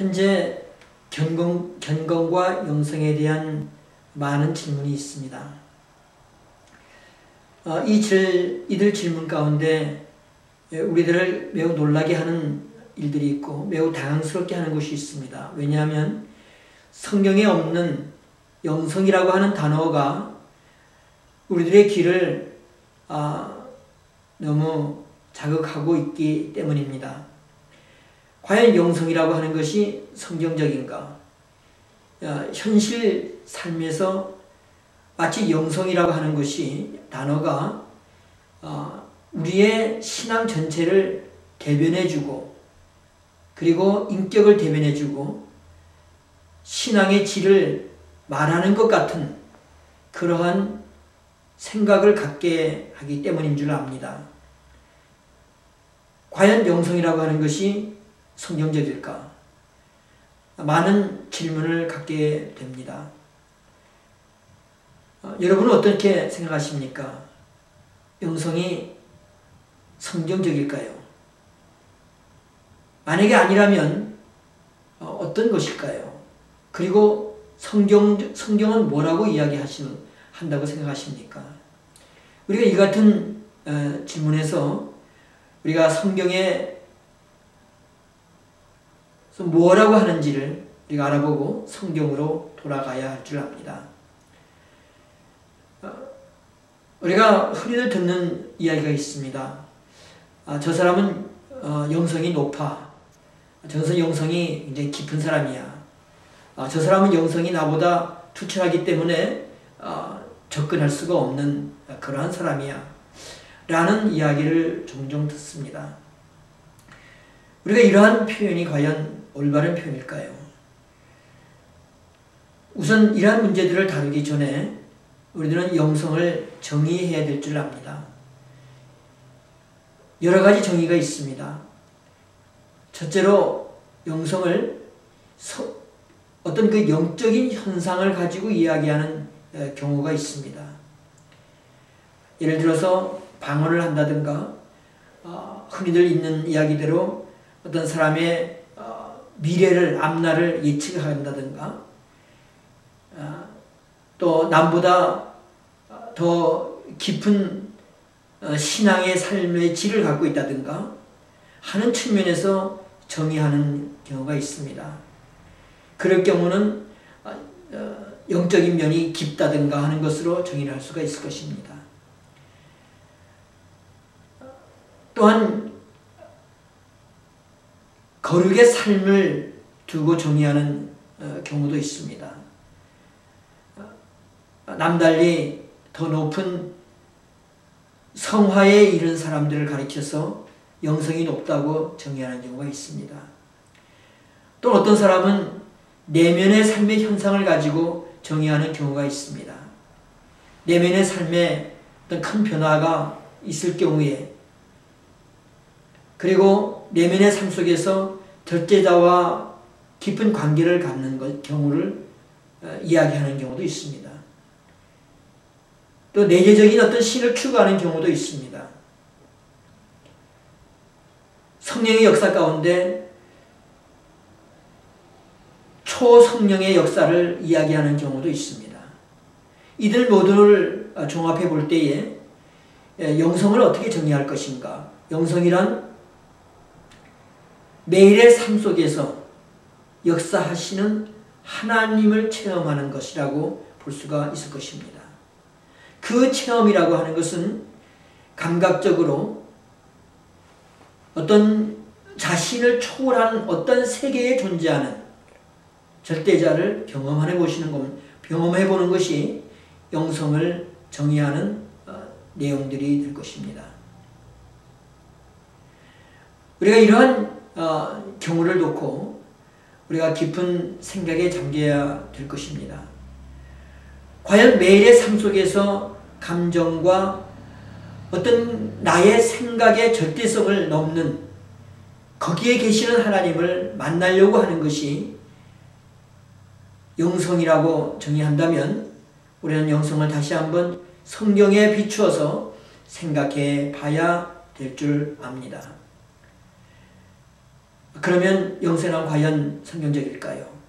현재 견건과 영성에 대한 많은 질문이 있습니다. 이들 질문 가운데 우리들을 매우 놀라게 하는 일들이 있고 매우 당황스럽게 하는 것이 있습니다. 왜냐하면 성경에 없는 영성이라고 하는 단어가 우리들의 귀를 너무 자극하고 있기 때문입니다. 과연 영성이라고 하는 것이 성경적인가? 현실 삶에서 마치 영성이라고 하는 것이 단어가 우리의 신앙 전체를 대변해주고 그리고 인격을 대변해주고 신앙의 질을 말하는 것 같은 그러한 생각을 갖게 하기 때문인 줄 압니다. 과연 영성이라고 하는 것이 성경적일까? 많은 질문을 갖게 됩니다. 여러분은 어떻게 생각하십니까? 영성이 성경적일까요? 만약에 아니라면 어떤 것일까요? 그리고 성경은 뭐라고 한다고 생각하십니까? 우리가 이 같은 질문에서 우리가 성경에 뭐라고 하는지를 우리가 알아보고 성경으로 돌아가야 할 줄 압니다. 우리가 흔히들 듣는 이야기가 있습니다. 저 사람은 영성이 높아. 저 영성이 굉장히 깊은 사람이야. 저 사람은 영성이 나보다 투철하기 때문에 접근할 수가 없는 그러한 사람이야. 라는 이야기를 종종 듣습니다. 우리가 이러한 표현이 과연 올바른 표현일까요? 우선 이러한 문제들을 다루기 전에 우리들은 영성을 정의해야 될 줄 압니다. 여러 가지 정의가 있습니다. 첫째로 영성을 어떤 그 영적인 현상을 가지고 이야기하는 경우가 있습니다. 예를 들어서 방언을 한다든가 흔히들 있는 이야기대로 어떤 사람의 미래를 앞날을 예측한다든가 또 남보다 더 깊은 신앙의 삶의 질을 갖고 있다든가 하는 측면에서 정의하는 경우가 있습니다. 그럴 경우는 영적인 면이 깊다든가 하는 것으로 정의를 할 수가 있을 것입니다. 또한 거룩의 삶을 두고 정의하는 경우도 있습니다. 남달리 더 높은 성화에 이른 사람들을 가리켜서 영성이 높다고 정의하는 경우가 있습니다. 또 어떤 사람은 내면의 삶의 현상을 가지고 정의하는 경우가 있습니다. 내면의 삶에 어떤 큰 변화가 있을 경우에 그리고 내면의 삶 속에서 절제자와 깊은 관계를 갖는 경우를 이야기하는 경우도 있습니다. 또 내재적인 어떤 신을 추구하는 경우도 있습니다. 성령의 역사 가운데 초성령의 역사를 이야기하는 경우도 있습니다. 이들 모두를 종합해 볼 때에 영성을 어떻게 정의할 것인가? 영성이란 매일의 삶 속에서 역사하시는 하나님을 체험하는 것이라고 볼 수가 있을 것입니다. 그 체험이라고 하는 것은 감각적으로 어떤 자신을 초월하는 어떤 세계에 존재하는 절대자를 경험해 보는 것이 영성을 정의하는 내용들이 될 것입니다. 우리가 이러한 경우를 놓고 우리가 깊은 생각에 잠겨야 될 것입니다. 과연 매일의 삶 속에서 감정과 어떤 나의 생각의 절대성을 넘는 거기에 계시는 하나님을 만나려고 하는 것이 영성이라고 정의한다면 우리는 영성을 다시 한번 성경에 비추어서 생각해 봐야 될 줄 압니다. 그러면 영생은 과연 성경적일까요?